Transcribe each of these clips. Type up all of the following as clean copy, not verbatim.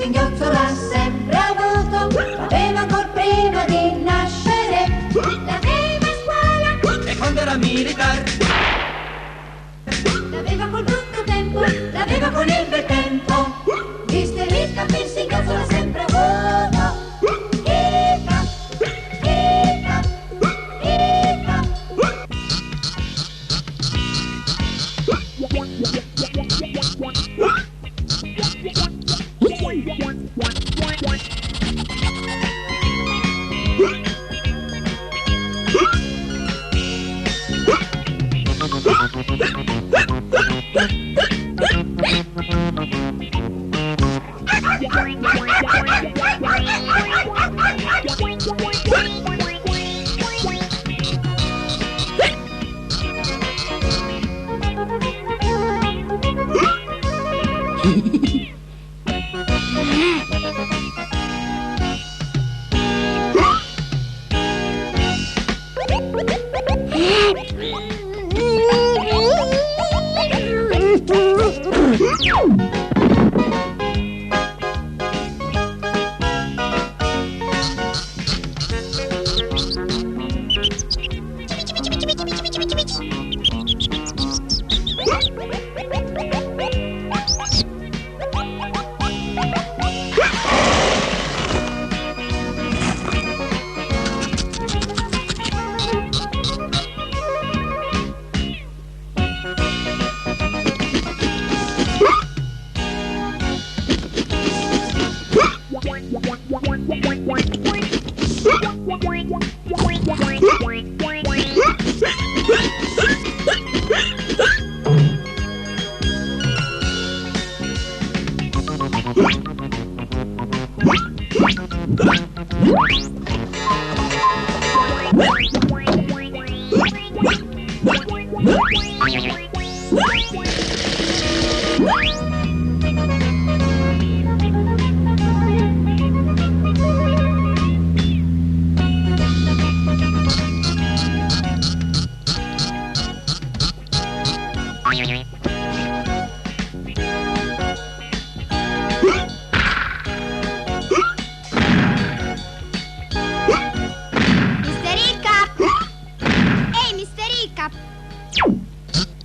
singhiozzo l'ha sempre avuto, l'aveva ancor prima di nascere, l'aveva a scuola e quando era militare, l'aveva col brutto tempo, l'aveva con il bel tempo. Mister Hiccup il singhiozzo l'ha sempre avuto. Hiccup, Hiccup, Hiccup.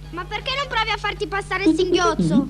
Ma perché non provi a farti passare il singhiozzo?